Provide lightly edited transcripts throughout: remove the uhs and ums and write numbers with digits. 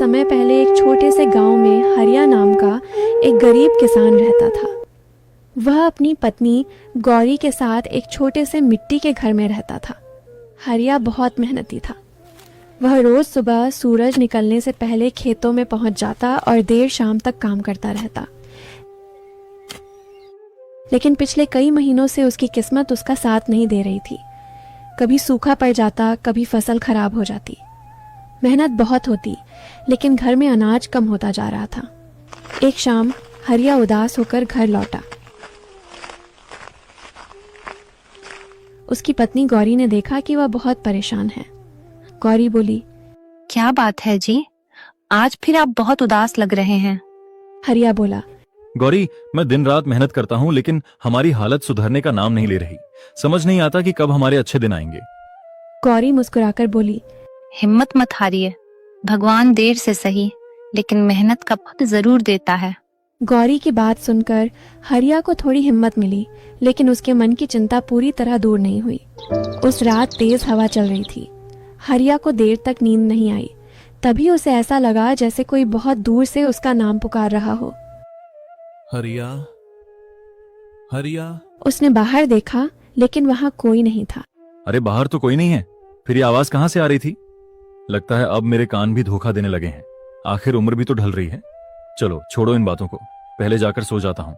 समय पहले एक छोटे से गांव में हरिया नाम का एक गरीब किसान रहता था। वह अपनी पत्नी गौरी के साथ एक छोटे से मिट्टी के घर में रहता था। हरिया बहुत मेहनती था। वह रोज सुबह सूरज निकलने से पहले खेतों में पहुंच जाता और देर शाम तक काम करता रहता। लेकिन पिछले कई महीनों से उसकी किस्मत उसका साथ नहीं दे रही थी। कभी सूखा पड़ जाता, कभी फसल खराब हो जाती। मेहनत बहुत होती, लेकिन घर में अनाज कम होता जा रहा था। एक शाम हरिया उदास होकर घर लौटा। उसकी पत्नी गौरी ने देखा कि वह बहुत परेशान है। गौरी बोली, क्या बात है जी, आज फिर आप बहुत उदास लग रहे हैं। हरिया बोला, गौरी, मैं दिन रात मेहनत करता हूँ, लेकिन हमारी हालत सुधरने का नाम नहीं ले रही। समझ नहीं आता कि कब हमारे अच्छे दिन आएंगे। गौरी मुस्कुराकर बोली, हिम्मत मत हारिए, भगवान देर से सही लेकिन मेहनत का फल जरूर देता है। गौरी की बात सुनकर हरिया को थोड़ी हिम्मत मिली, लेकिन उसके मन की चिंता पूरी तरह दूर नहीं हुई। उस रात तेज हवा चल रही थी। हरिया को देर तक नींद नहीं आई। तभी उसे ऐसा लगा जैसे कोई बहुत दूर से उसका नाम पुकार रहा हो। हरिया, हरिया। उसने बाहर देखा, लेकिन वहां कोई नहीं था। अरे बाहर तो कोई नहीं है, फिर ये आवाज कहाँ से आ रही थी? लगता है अब मेरे कान भी धोखा देने लगे हैं। आखिर उम्र भी तो ढल रही है। चलो छोड़ो इन बातों को, पहले जाकर सो जाता हूँ।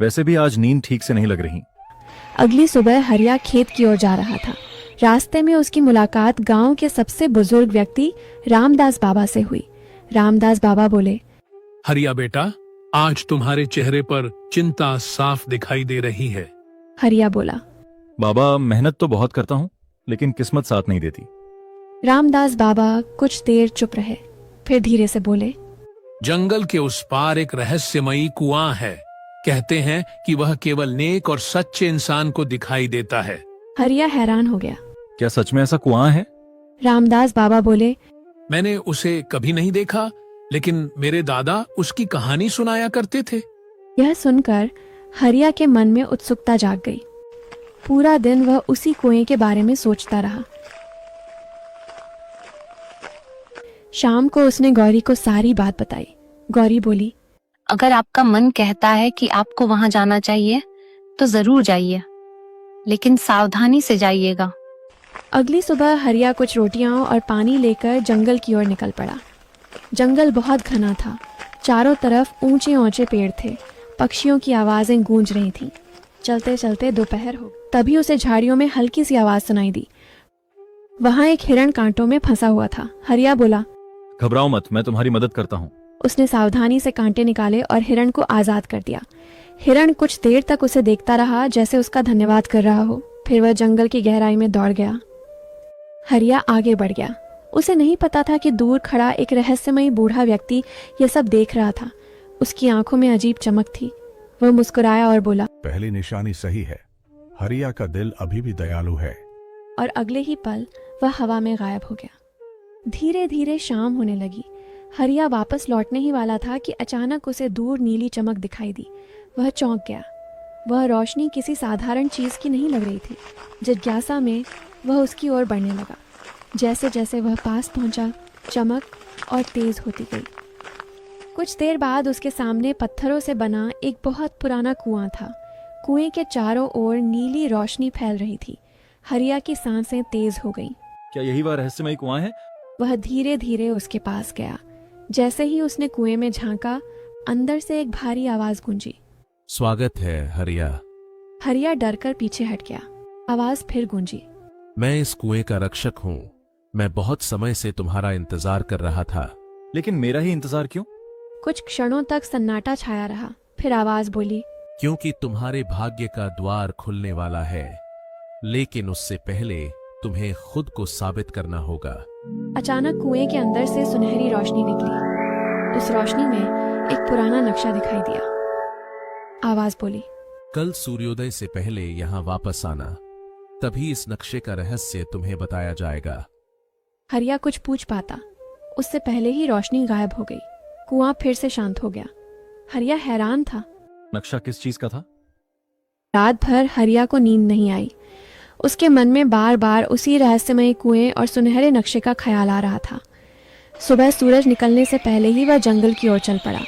वैसे भी आज नींद ठीक से नहीं लग रही। अगली सुबह हरिया खेत की ओर जा रहा था। रास्ते में उसकी मुलाकात गांव के सबसे बुजुर्ग व्यक्ति रामदास बाबा से हुई। रामदास बाबा बोले, हरिया बेटा, आज तुम्हारे चेहरे पर चिंता साफ दिखाई दे रही है। हरिया बोला, बाबा, मेहनत तो बहुत करता हूँ, लेकिन किस्मत साथ नहीं देती। रामदास बाबा कुछ देर चुप रहे, फिर धीरे से बोले, जंगल के उस पार एक रहस्यमयी कुआं है। कहते हैं कि वह केवल नेक और सच्चे इंसान को दिखाई देता है। हरिया हैरान हो गया। क्या सच में ऐसा कुआं है? रामदास बाबा बोले, मैंने उसे कभी नहीं देखा, लेकिन मेरे दादा उसकी कहानी सुनाया करते थे। यह सुनकर हरिया के मन में उत्सुकता जाग गई। पूरा दिन वह उसी कुएं के बारे में सोचता रहा। शाम को उसने गौरी को सारी बात बताई। गौरी बोली, अगर आपका मन कहता है कि आपको वहां जाना चाहिए तो जरूर जाइए, लेकिन सावधानी से जाइएगा। अगली सुबह हरिया कुछ रोटियां और पानी लेकर जंगल की ओर निकल पड़ा। जंगल बहुत घना था। चारों तरफ ऊंचे ऊंचे पेड़ थे। पक्षियों की आवाजें गूंज रही थीं। चलते चलते दोपहर हो, तभी उसे झाड़ियों में हल्की सी आवाज सुनाई दी। वहां एक हिरण कांटों में फंसा हुआ था। हरिया बोला, घबराओ मत, मैं तुम्हारी मदद करता हूँ। उसने सावधानी से कांटे निकाले और हिरण को आजाद कर दिया। हिरण कुछ देर तक उसे देखता रहा, जैसे उसका धन्यवाद कर रहा हो। फिर वह जंगल की गहराई में दौड़ गया। हरिया आगे बढ़ गया। उसे नहीं पता था कि दूर खड़ा एक रहस्यमयी बूढ़ा व्यक्ति यह सब देख रहा था। उसकी आंखों में अजीब चमक थी। वह मुस्कुराया और बोला, पहली निशानी सही है। हरिया का दिल अभी भी दयालु है। और अगले ही पल वह हवा में गायब हो गया। धीरे धीरे शाम होने लगी। हरिया वापस लौटने ही वाला था कि अचानक उसे दूर नीली चमक दिखाई दी। वह चौंक गया। वह रोशनी किसी साधारण चीज की नहीं लग रही थी। जिज्ञासा में वह उसकी ओर बढ़ने लगा। जैसे जैसे वह पास पहुंचा, चमक और तेज होती गई। कुछ देर बाद उसके सामने पत्थरों से बना एक बहुत पुराना कुआं था। कुएं के चारों ओर नीली रोशनी फैल रही थी। हरिया की सांसें तेज हो गईं। क्या यही वह रहस्यमयी कुआं है? वह धीरे धीरे उसके पास गया। जैसे ही उसने कुएं में झांका, अंदर से एक भारी आवाज गूंजी, स्वागत है हरिया। हरिया डरकर पीछे हट गया। आवाज फिर गूंजी, मैं इस कुएं का रक्षक हूँ। मैं बहुत समय से तुम्हारा इंतजार कर रहा था। लेकिन मेरा ही इंतजार क्यों? कुछ क्षणों तक सन्नाटा छाया रहा। फिर आवाज बोली, क्योंकि तुम्हारे भाग्य का द्वार खुलने वाला है, लेकिन उससे पहले तुम्हें खुद को साबित करना होगा। अचानक कुएं के अंदर से सुनहरी रोशनी निकली। उस रोशनी में एक पुराना नक्शा दिखाई दिया। आवाज बोली, कल सूर्योदय से पहले यहाँ वापस आना, तभी इस नक्शे का रहस्य तुम्हें बताया जाएगा। हरिया कुछ पूछ पाता, उससे पहले ही रोशनी गायब हो गई। कुआं फिर से शांत हो गया। हरिया हैरान था। नक्शा किस चीज का था? रात भर हरिया को नींद नहीं आई। उसके मन में बार बार उसी रहस्यमय कुएं और सुनहरे नक्शे का ख्याल आ रहा था। सुबह सूरज निकलने से पहले ही वह जंगल की ओर चल पड़ा।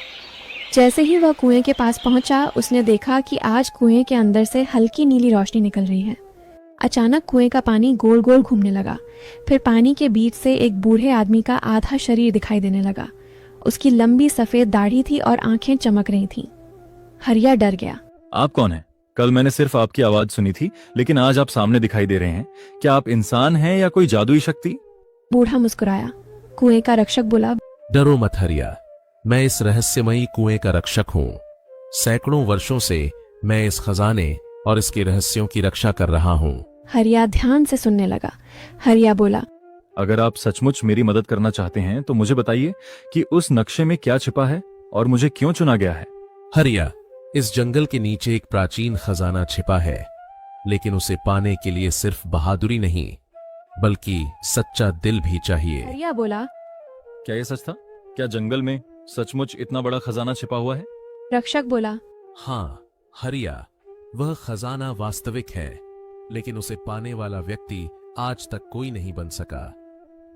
जैसे ही वह कुएं के पास पहुंचा, उसने देखा कि आज कुएं के अंदर से हल्की नीली रोशनी निकल रही है। अचानक कुएं का पानी गोल गोल घूमने लगा। फिर पानी के बीच से एक बूढ़े आदमी का आधा शरीर दिखाई देने लगा। उसकी लंबी सफेद दाढ़ी थी और आंखें चमक रही थीं। हरिया डर गया। आप कौन हैं? कल मैंने सिर्फ आपकी आवाज सुनी थी, लेकिन आज आप सामने दिखाई दे रहे हैं। क्या आप इंसान हैं या कोई जादुई शक्ति? बूढ़ा मुस्कुराया। कुएं का रक्षक बोला, डरो मत हरिया, मैं इस रहस्यमयी कुएं का रक्षक हूँ। सैकड़ों वर्षों से मैं इस खजाने और इसके रहस्यों की रक्षा कर रहा हूँ। हरिया ध्यान से सुनने लगा। हरिया बोला, अगर आप सचमुच मेरी मदद करना चाहते हैं तो मुझे बताइए कि उस नक्शे में क्या छिपा है और मुझे क्यों चुना गया है। हरिया, इस जंगल के नीचे एक प्राचीन खजाना छिपा है, लेकिन उसे पाने के लिए सिर्फ बहादुरी नहीं बल्कि सच्चा दिल भी चाहिए। हरिया बोला। क्या ये सच था? क्या जंगल में सचमुच इतना बड़ा खजाना छिपा हुआ है? रक्षक बोला, हाँ हरिया, वह खजाना वास्तविक है, लेकिन उसे पाने वाला व्यक्ति आज तक कोई नहीं बन सका।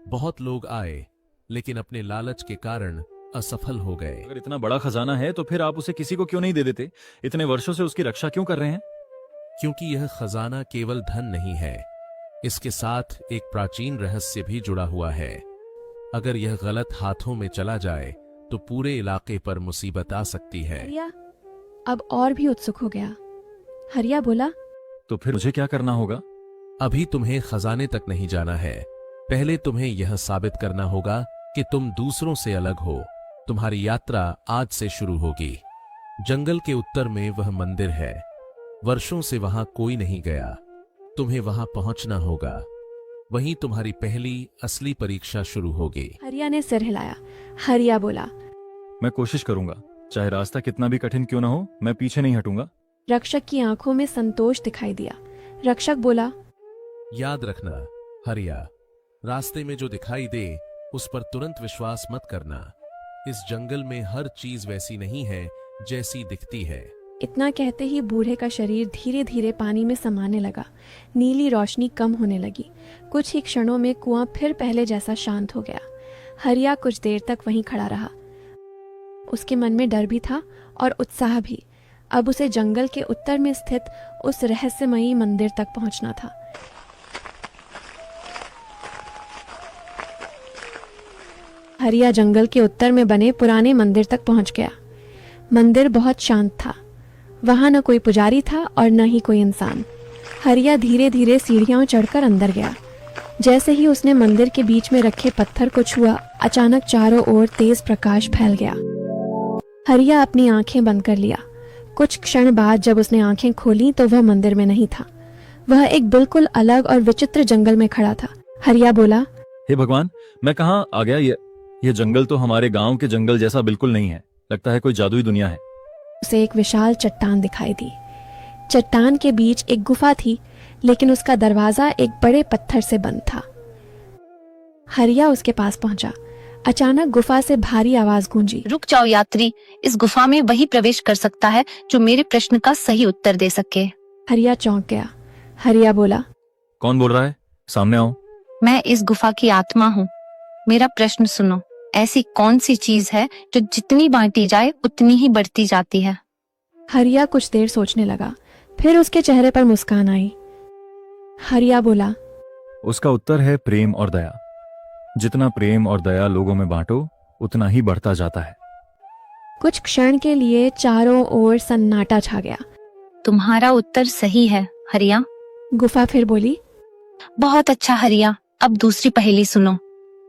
बहुत लोग आए, लेकिन अपने लालच के कारण असफल हो गए। अगर इतना बड़ा खजाना है तो फिर आप उसे किसी को क्यों नहीं दे देते? इतने वर्षों से उसकी रक्षा क्यों कर रहे हैं? क्योंकि यह खजाना केवल धन नहीं है, इसके साथ एक प्राचीन रहस्य भी जुड़ा हुआ है। अगर यह गलत हाथों में चला जाए तो पूरे इलाके पर मुसीबत आ सकती है। हरिया अब और भी उत्सुक हो गया। हरिया बोला, तो फिर मुझे क्या करना होगा? अभी तुम्हें खजाने तक नहीं जाना है। पहले तुम्हें यह साबित करना होगा कि तुम दूसरों से अलग हो। तुम्हारी यात्रा आज से शुरू होगी। जंगल के उत्तर में वह मंदिर है। वर्षों से वहां कोई नहीं गया। तुम्हें वहां पहुंचना होगा। वहीं तुम्हारी पहली असली परीक्षा शुरू होगी। हरिया ने सिर हिलाया। हरिया बोला, मैं कोशिश करूंगा, चाहे रास्ता कितना भी कठिन क्यों ना हो, मैं पीछे नहीं हटूंगा। रक्षक की आंखों में संतोष दिखाई दिया। रक्षक बोला, याद रखना हरिया, रास्ते में जो दिखाई दे उस पर तुरंत विश्वास मत करना। इस जंगल में हर चीज वैसी नहीं है जैसी दिखती है। इतना कहते ही बूढ़े का शरीर धीरे धीरे पानी में समाने लगा। नीली रोशनी कम होने लगी। कुछ ही क्षणों में कुआं फिर पहले जैसा शांत हो गया। हरिया कुछ देर तक वहीं खड़ा रहा। उसके मन में डर भी था और उत्साह भी। अब उसे जंगल के उत्तर में स्थित उस रहस्यमयी मंदिर तक पहुंचना था। हरिया जंगल के उत्तर में बने पुराने मंदिर तक पहुंच गया। मंदिर बहुत शांत था। वहां न कोई पुजारी था और न ही कोई इंसान। हरिया धीरे धीरे सीढ़ियां चढ़कर अंदर गया। जैसे ही उसने मंदिर के बीच में रखे पत्थर को छुआ, अचानक चारों ओर तेज प्रकाश फैल गया। हरिया अपनी आंखें बंद कर लिया। कुछ क्षण बाद जब उसने आंखें खोली तो वह मंदिर में नहीं था। वह एक बिल्कुल अलग और विचित्र जंगल में खड़ा था। हरिया बोला, हे भगवान, मैं कहाँ आ गया? ये जंगल तो हमारे गांव के जंगल जैसा बिल्कुल नहीं है। लगता है कोई जादुई दुनिया है। उसे एक विशाल चट्टान दिखाई दी। चट्टान के बीच एक गुफा थी, लेकिन उसका दरवाजा एक बड़े पत्थर से बंद था। हरिया उसके पास पहुंचा। अचानक गुफा से भारी आवाज गूंजी। रुक जाओ यात्री, इस गुफा में वही प्रवेश कर सकता है जो मेरे प्रश्न का सही उत्तर दे सके। हरिया चौंक गया। हरिया बोला, कौन बोल रहा है? सामने आओ। मैं इस गुफा की आत्मा हूँ। मेरा प्रश्न सुनो। ऐसी कौन सी चीज है जो जितनी बांटी जाए उतनी ही बढ़ती जाती है? हरिया कुछ देर सोचने लगा। फिर उसके चेहरे पर मुस्कान आई। हरिया बोला, उसका उत्तर है प्रेम और दया। जितना प्रेम और दया लोगों में बांटो उतना ही बढ़ता जाता है। कुछ क्षण के लिए चारों ओर सन्नाटा छा गया। तुम्हारा उत्तर सही है हरिया। गुफा फिर बोली, बहुत अच्छा हरिया, अब दूसरी पहेली सुनो।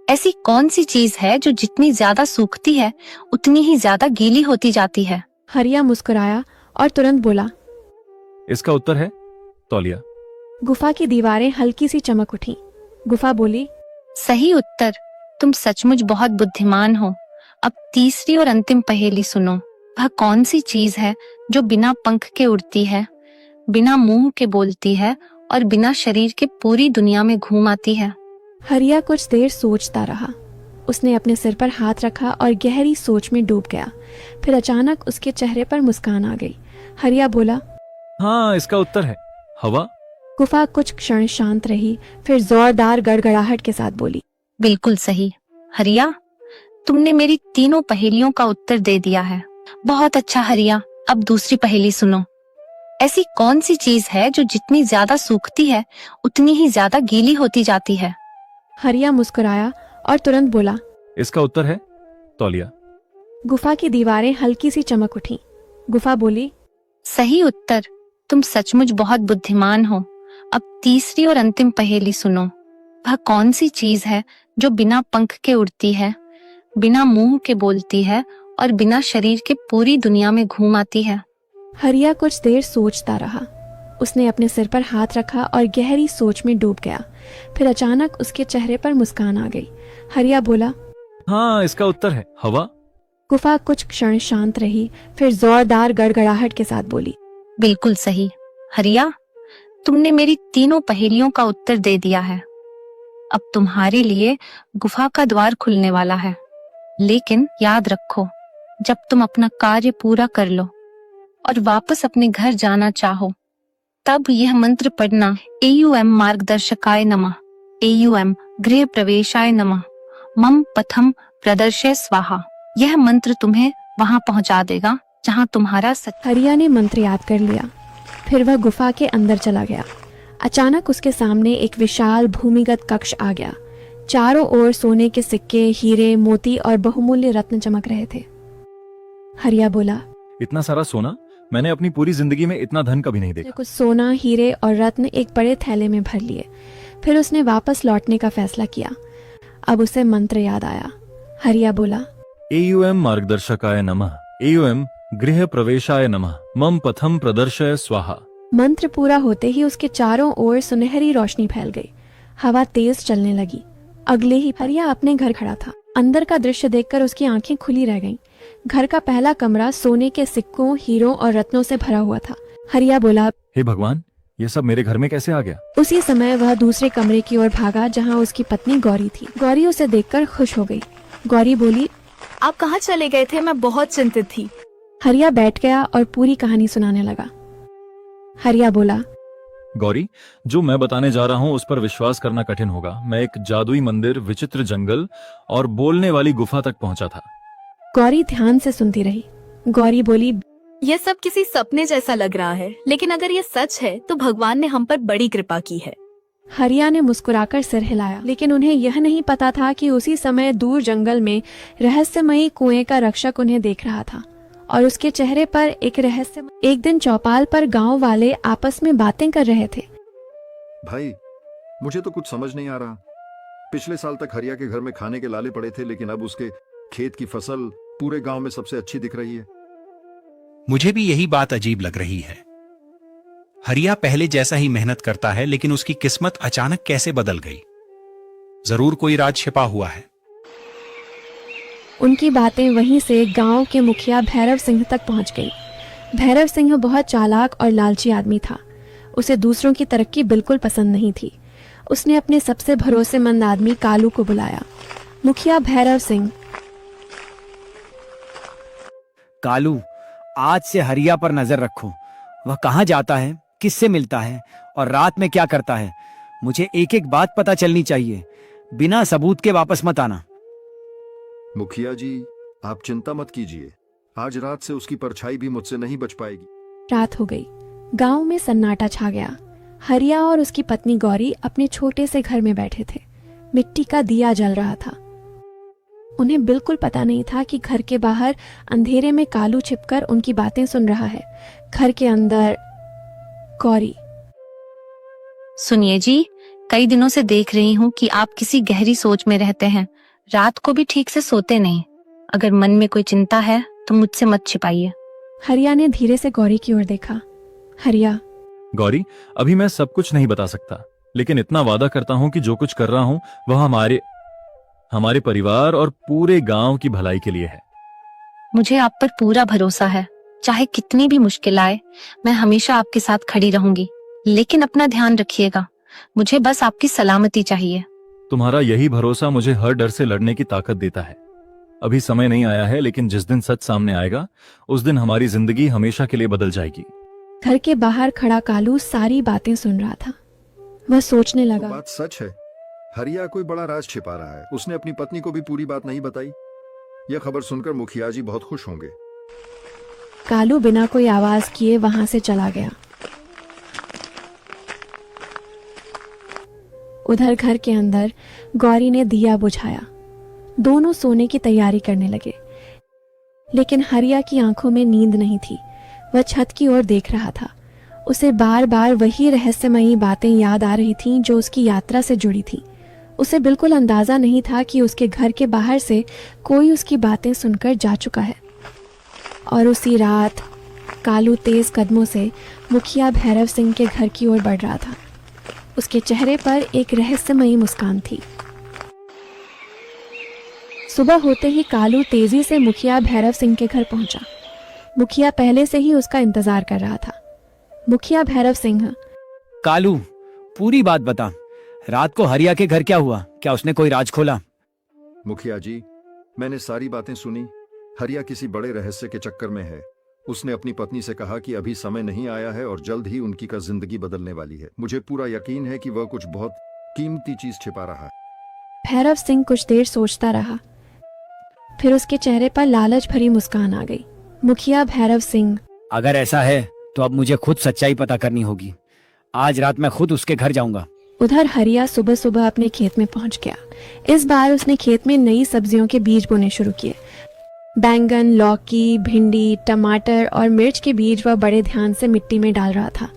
ऐसी कौन सी चीज है जो जितनी ज्यादा सूखती है उतनी ही ज्यादा गीली होती जाती है? हरिया मुस्कुराया और तुरंत बोला, इसका उत्तर है तौलिया। गुफा की दीवारें हल्की सी चमक उठी। गुफा बोली, सही उत्तर। तुम सचमुच बहुत बुद्धिमान हो। अब तीसरी और अंतिम पहेली सुनो। वह कौन सी चीज है जो बिना पंख के उड़ती है, बिना मुंह के बोलती है और बिना शरीर के पूरी दुनिया में घूम आती है? हरिया कुछ देर सोचता रहा। उसने अपने सिर पर हाथ रखा और गहरी सोच में डूब गया। फिर अचानक उसके चेहरे पर मुस्कान आ गई। हरिया बोला, हाँ, इसका उत्तर है हवा। गुफा कुछ क्षण शांत रही, फिर जोरदार गड़गड़ाहट के साथ बोली, बिल्कुल सही हरिया, तुमने मेरी तीनों पहेलियों का उत्तर दे दिया है। बहुत अच्छा हरिया, अब दूसरी पहेली सुनो। ऐसी कौन सी चीज है जो जितनी ज्यादा सूखती है उतनी ही ज्यादा गीली होती जाती है? हरिया मुस्कुराया और तुरंत बोला। इसका उत्तर है तौलिया। गुफा की दीवारें हल्की सी चमक उठी। गुफा बोली, सही उत्तर। तुम सचमुच बहुत बुद्धिमान हो। अब तीसरी और अंतिम पहेली सुनो। वह कौन सी चीज है जो बिना पंख के उड़ती है, बिना मुंह के बोलती है और बिना शरीर के पूरी दुनिया में घूम आती है? हरिया कुछ देर सोचता रहा। उसने अपने सिर पर हाथ रखा और गहरी सोच में डूब गया। फिर अचानक उसके चेहरे पर मुस्कान आ गई। हरिया बोला, हाँ, इसका उत्तर है हवा। गुफा कुछ क्षण शांत रही, फिर जोरदार गड़गड़ाहट के साथ बोली, बिल्कुल सही हरिया, तुमने मेरी तीनों पहेलियों का उत्तर दे दिया है। अब तुम्हारे लिए गुफा का द्वार खुलने वाला है। लेकिन याद रखो, जब तुम अपना कार्य पूरा कर लो और वापस अपने घर जाना चाहो, तब यह मंत्र पढ़ना, AUM मार्गदर्शकाय नमः, AUM गृह प्रवेशाय नमः, मम पथम प्रदर्शय स्वाहा। यह मंत्र तुम्हें वहां पहुंचा देगा जहां तुम्हारा हरिया ने मंत्र याद कर लिया। फिर वह गुफा के अंदर चला गया। अचानक उसके सामने एक विशाल भूमिगत कक्ष आ गया। चारों ओर सोने के सिक्के, हीरे, मोती और बहुमूल्य रत्न चमक रहे थे। हरिया बोला, इतना सारा सोना मैंने अपनी पूरी जिंदगी में इतना धन कभी नहीं देखा। कुछ सोना, हीरे और रत्न एक बड़े थैले में भर लिए। फिर उसने वापस लौटने का फैसला किया। अब उसे मंत्र याद आया। हरिया बोला, AUM मार्गदर्शकाय नमः, AUM गृह प्रवेशाय नमः, मम पथम प्रदर्शय स्वाहा। मंत्र पूरा होते ही उसके चारों ओर सुनहरी रोशनी फैल गई। हवा तेज चलने लगी। अगले ही हरिया अपने घर खड़ा था। अंदर का दृश्य देखकर उसकी आंखें खुली रह गईं। घर का पहला कमरा सोने के सिक्कों, हीरों और रत्नों से भरा हुआ था। हरिया बोला, हे भगवान, ये सब मेरे घर में कैसे आ गया? उसी समय वह दूसरे कमरे की ओर भागा जहां उसकी पत्नी गौरी थी। गौरी उसे देखकर खुश हो गई। गौरी बोली, आप कहाँ चले गए थे? मैं बहुत चिंतित थी। हरिया बैठ गया और पूरी कहानी सुनाने लगा। हरिया बोला, गौरी, जो मैं बताने जा रहा हूँ उस पर विश्वास करना कठिन होगा। मैं एक जादुई मंदिर, विचित्र जंगल और बोलने वाली गुफा तक पहुंचा था। गौरी ध्यान से सुनती रही। गौरी बोली, यह सब किसी सपने जैसा लग रहा है, लेकिन अगर ये सच है तो भगवान ने हम पर बड़ी कृपा की है। हरिया ने मुस्कुराकर सिर हिलाया, लेकिन उन्हें यह नहीं पता था कि उसी समय दूर जंगल में रहस्यमयी कुएं का रक्षक उन्हें देख रहा था और उसके चेहरे पर एक रहस्य। एक दिन चौपाल पर गांव वाले आपस में बातें कर रहे थे। भाई, मुझे तो कुछ समझ नहीं आ रहा। पिछले साल तक हरिया के घर में खाने के लाले पड़े थे, लेकिन अब उसके खेत की फसल पूरे गांव में सबसे अच्छी दिख रही है। मुझे भी यही बात अजीब लग रही है। हरिया पहले जैसा ही मेहनत करता है, लेकिन उसकी किस्मत अचानक कैसे बदल गई? जरूर कोई राज छिपा हुआ है। उनकी बातें वहीं से गांव के मुखिया भैरव सिंह तक पहुंच गई। भैरव सिंह बहुत चालाक और लालची आदमी था। उसे दूसरों की तरक्की बिल्कुल पसंद नहीं थी। उसने अपने सबसे भरोसेमंद आदमी कालू को बुलाया। मुखिया भैरव सिंह, कालू, आज से हरिया पर नजर रखो। वह कहाँ जाता है, किससे मिलता है और रात में क्या करता है। मुझे एक एक बात पता चलनी चाहिए। बिना सबूत के वापस मत आना। मुखिया जी, आप चिंता मत कीजिए। आज रात से उसकी परछाई भी मुझसे नहीं बच पाएगी। रात हो गई। गांव में सन्नाटा छा गया। हरिया और उसकी पत्नी गौरी अपने छोटे से घर में बैठे थे। मिट्टी का दिया जल रहा था। उन्हें बिल्कुल पता नहीं था कि घर के बाहर अंधेरे में कालू छिपकर उनकी बातें सुन रहा है। घर के अंदर गौरी, सुनिए जी, कई दिनों से देख रही हूँ कि आप किसी गहरी सोच में रहते हैं। रात को भी ठीक से सोते नहीं। अगर मन में कोई चिंता है तो मुझसे मत छिपाइए। हरिया ने धीरे से गौरी की ओर देखा। हरिया, गौरी, अभी मैं सब कुछ नहीं बता सकता, लेकिन इतना वादा करता हूं कि जो कुछ कर रहा हूं वह हमारे परिवार और पूरे गांव की भलाई के लिए है। मुझे आप पर पूरा भरोसा है। चाहे कितनी भी मुश्किल आए, मैं हमेशा आपके साथ खड़ी रहूंगी। लेकिन अपना ध्यान रखिएगा। मुझे बस आपकी सलामती चाहिए। तुम्हारा यही भरोसा मुझे हर डर से लड़ने की ताकत देता है। अभी समय नहीं आया है, लेकिन जिस दिन सच सामने आएगा उस दिन हमारी जिंदगी हमेशा के लिए बदल जाएगी। घर के बाहर खड़ा कालू सारी बातें सुन रहा था। वह सोचने लगा, बात सच है। हरिया कोई बड़ा राज छिपा रहा है। उसने अपनी पत्नी को भी पूरी बात नहीं बताई। यह खबर सुनकर मुखिया जी बहुत खुश होंगे। कालू बिना कोई आवाज किए वहां से चला गया। उधर घर के अंदर गौरी ने दिया बुझाया। दोनों सोने की तैयारी करने लगे, लेकिन हरिया की आंखों में नींद नहीं थी। वह छत की ओर देख रहा था। उसे बार बार वही रहस्यमयी बातें याद आ रही थीं जो उसकी यात्रा से जुड़ी थीं। उसे बिल्कुल अंदाजा नहीं था कि उसके घर के बाहर से कोई उसकी बातें सुनकर जा चुका है। और उसी रात कालू तेज कदमों से मुखिया भैरव सिंह के घर की ओर बढ़ रहा था। उसके चेहरे पर एक रहस्यमयी मुस्कान थी। सुबह होते ही कालू तेजी से मुखिया भैरव सिंह के घर पहुंचा। मुखिया पहले से ही उसका इंतजार कर रहा था। मुखिया भैरव सिंह, कालू, पूरी बात बता। रात को हरिया के घर क्या हुआ? क्या उसने कोई राज खोला? मुखिया जी, मैंने सारी बातें सुनी। हरिया किसी बड़े रहस्य के चक्कर में है। उसने अपनी पत्नी से कहा कि अभी समय नहीं आया है और जल्द ही उनकी का जिंदगी बदलने वाली है। मुझे पूरा यकीन है कि वह कुछ बहुत कीमती चीज छिपा रहा है। भैरव सिंह कुछ देर सोचता रहा, फिर उसके चेहरे पर लालच भरी मुस्कान आ गई। मुखिया भैरव सिंह, अगर ऐसा है तो अब मुझे खुद सच्चाई पता करनी होगी। आज रात मैं खुद उसके घर जाऊंगा। उधर हरिया सुबह सुबह अपने खेत में पहुंच गया। इस बार उसने खेत में नई सब्जियों के बीज बोने शुरू किए। बैंगन, लौकी, भिंडी, टमाटर और मिर्च के बीज वह बड़े ध्यान से मिट्टी में डाल रहा था।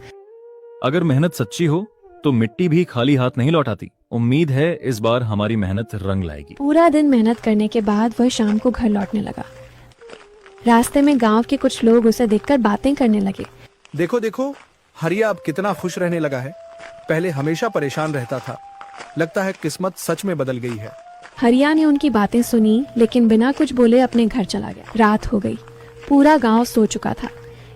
अगर मेहनत सच्ची हो तो मिट्टी भी खाली हाथ नहीं लौटाती। उम्मीद है इस बार हमारी मेहनत रंग लाएगी। पूरा दिन मेहनत करने के बाद वह शाम को घर लौटने लगा। रास्ते में गांव के कुछ लोग उसे देखकर बातें करने लगे। देखो देखो, हरिया अब कितना खुश रहने लगा है। पहले हमेशा परेशान रहता था। लगता है किस्मत सच में बदल गई है। हरिया ने उनकी बातें सुनी, लेकिन बिना कुछ बोले अपने घर चला गया। रात हो गई। पूरा गांव सो चुका था।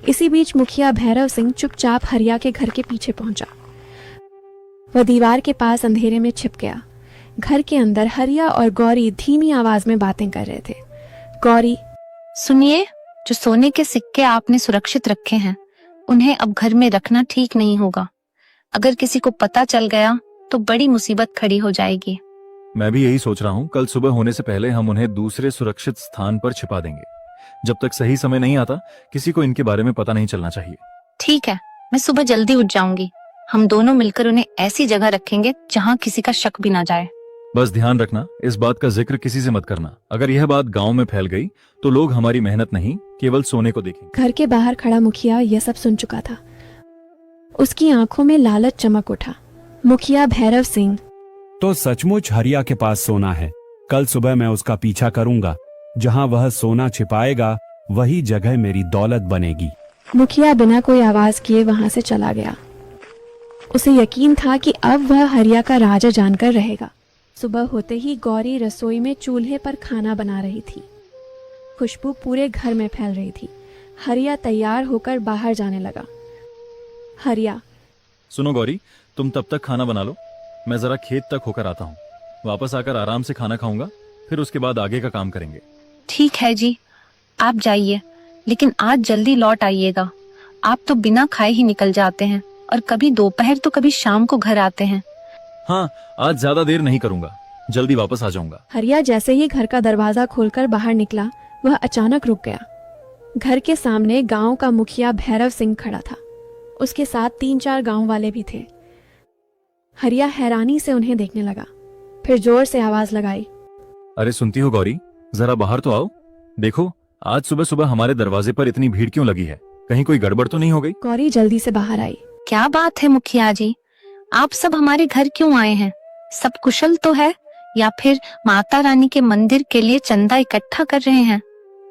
इसी बीच मुखिया भैरव सिंह चुपचाप हरिया के घर के पीछे पहुंचा। वह दीवार के पास अंधेरे में छिप गया। घर के अंदर हरिया और गौरी धीमी आवाज में बातें कर रहे थे। गौरी, सुनिए, जो सोने के सिक्के आपने सुरक्षित रखे हैं उन्हें अब घर में रखना ठीक नहीं होगा। अगर किसी को पता चल गया तो बड़ी मुसीबत खड़ी हो जाएगी। मैं भी यही सोच रहा हूँ। कल सुबह होने से पहले हम उन्हें दूसरे सुरक्षित स्थान पर छिपा देंगे। जब तक सही समय नहीं आता किसी को इनके बारे में पता नहीं चलना चाहिए। ठीक है, मैं सुबह जल्दी उठ जाऊंगी। हम दोनों मिलकर उन्हें ऐसी जगह रखेंगे जहाँ किसी का शक भी ना जाए। बस ध्यान रखना, इस बात का जिक्र किसी से मत करना। अगर यह बात गांव में फैल गई तो लोग हमारी मेहनत नहीं, केवल सोने को देखेंगे। घर के बाहर खड़ा मुखिया यह सब सुन चुका था। उसकी आंखों में लालच चमक उठा। मुखिया भैरव सिंह, तो सचमुच हरिया के पास सोना है। कल सुबह मैं उसका पीछा करूंगा। जहां वह सोना छिपाएगा वही जगह मेरी दौलत बनेगी। मुखिया बिना कोई आवाज किए वहां से चला गया। उसे यकीन था कि अब वह हरिया का राजा जानकर रहेगा। सुबह होते ही गौरी रसोई में चूल्हे पर खाना बना रही थी। खुशबू पूरे घर में फैल रही थी। हरिया तैयार होकर बाहर जाने लगा। हरिया, सुनो गौरी, तुम तब तक खाना बना लो, मैं जरा खेत तक होकर आता हूँ। वापस आकर आराम से खाना खाऊंगा, फिर उसके बाद आगे का काम करेंगे। ठीक है जी, आप जाइए, लेकिन आज जल्दी लौट आइएगा। आप तो बिना खाए ही निकल जाते हैं और कभी दोपहर तो कभी शाम को घर आते हैं। हाँ, आज ज्यादा देर नहीं करूंगा, जल्दी वापस आ जाऊंगा। हरिया जैसे ही घर का दरवाजा खोलकर बाहर निकला, वह अचानक रुक गया। घर के सामने गांव का मुखिया भैरव सिंह खड़ा था। उसके साथ 3-4 गांव वाले भी थे। हरिया हैरानी से उन्हें देखने लगा, फिर जोर से आवाज लगाई। अरे सुनती हो गौरी, जरा बाहर तो आओ। देखो, आज सुबह सुबह हमारे दरवाजे पर इतनी भीड़ क्यों लगी है? कहीं कोई गड़बड़ तो नहीं हो गई? गौरी जल्दी से बाहर आई। क्या बात है मुखिया जी, आप सब हमारे घर क्यों आए हैं? सब कुशल तो है या फिर माता रानी के मंदिर के लिए चंदा इकट्ठा कर रहे हैं?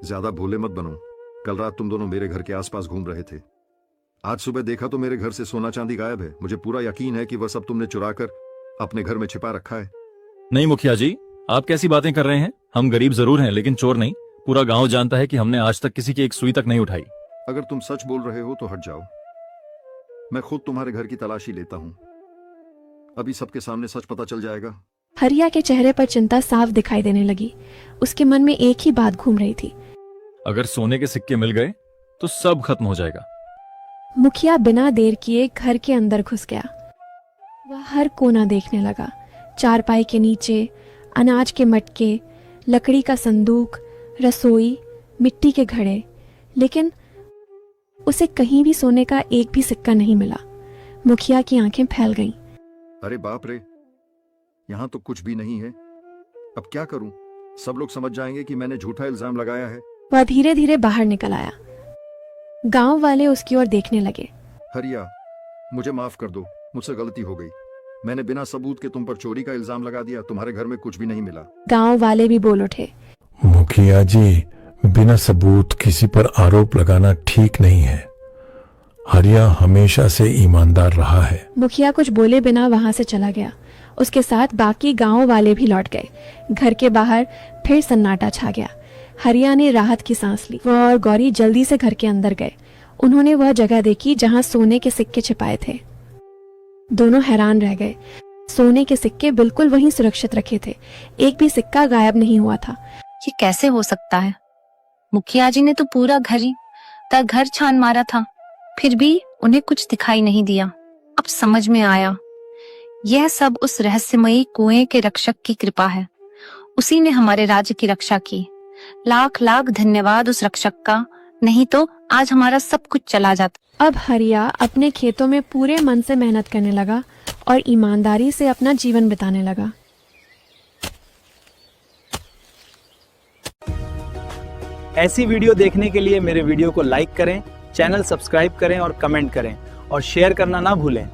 ज्यादा भोले मत बनो। कल रात तुम दोनों मेरे घर के आसपास घूम रहे थे। आज सुबह देखा तो मेरे घर से सोना चांदी गायब है। मुझे पूरा यकीन है कि वह सब तुमने चुरा कर अपने घर में छिपा रखा है। नहीं मुखिया जी, आप कैसी बातें कर रहे हैं? हम गरीब जरूर हैं लेकिन चोर नहीं। पूरा गांव जानता है कि हमने आज तक किसी की एक सुई तक नहीं उठाई। अगर तुम सच बोल रहे हो तो हट जाओ, मैं खुद तुम्हारे घर की तलाशी लेता हूँ। अभी सबके सामने सच पता चल जाएगा। हरिया के चेहरे पर चिंता साफ दिखाई देने लगी। उसके मन में एक ही बात घूम रही थी, अगर सोने के सिक्के मिल गए तो सब खत्म हो जाएगा। मुखिया बिना देर किए घर के अंदर घुस गया। वह हर कोना देखने लगा। चारपाई के नीचे अनाज के मटके, लकड़ी का संदूक, रसोई, मिट्टी के घड़े, लेकिन उसे कहीं भी सोने का एक भी सिक्का नहीं मिला। मुखिया की आंखें फैल गईं। अरे बाप रे, यहाँ तो कुछ भी नहीं है। अब क्या करूं? सब लोग समझ जाएंगे कि मैंने झूठा इल्जाम लगाया है। वह धीरे धीरे बाहर निकल आया। गांव वाले उसकी ओर देखने लगे। हरिया, मुझे माफ कर दो, मुझसे गलती हो गई। मैंने बिना सबूत के तुम पर चोरी का इल्जाम लगा दिया। तुम्हारे घर में कुछ भी नहीं मिला। गांव वाले भी बोल उठे। मुखिया जी, बिना सबूत किसी पर आरोप लगाना ठीक नहीं है। हरिया हमेशा से ईमानदार रहा है। मुखिया कुछ बोले बिना वहां से चला गया। उसके साथ बाकी गांव वाले भी लौट गए। घर के बाहर फिर सन्नाटा छा गया। हरिया ने राहत की सांस ली। वह और गौरी जल्दी से घर के अंदर गए। उन्होंने वह जगह देखी जहां सोने के सिक्के छिपाए थे। दोनों हैरान रह गए। सोने के सिक्के बिल्कुल वहीं सुरक्षित रखे थे। एक भी सिक्का गायब नहीं हुआ था। ये कैसे हो सकता है? मुखिया जी ने तो पूरा घर छान मारा था, फिर भी उन्हें कुछ दिखाई नहीं दिया। अब समझ में आया, यह सब उस रहस्यमयी कुएं के रक्षक की कृपा है। उसी ने हमारे राज्य की रक्षा की। लाख लाख धन्यवाद उस रक्षक का, नहीं तो आज हमारा सब कुछ चला जाता। अब हरिया अपने खेतों में पूरे मन से मेहनत करने लगा और ईमानदारी से अपना जीवन बिताने लगा। ऐसी वीडियो देखने के लिए मेरे वीडियो को लाइक करें, चैनल सब्सक्राइब करें और कमेंट करें और शेयर करना ना भूलें।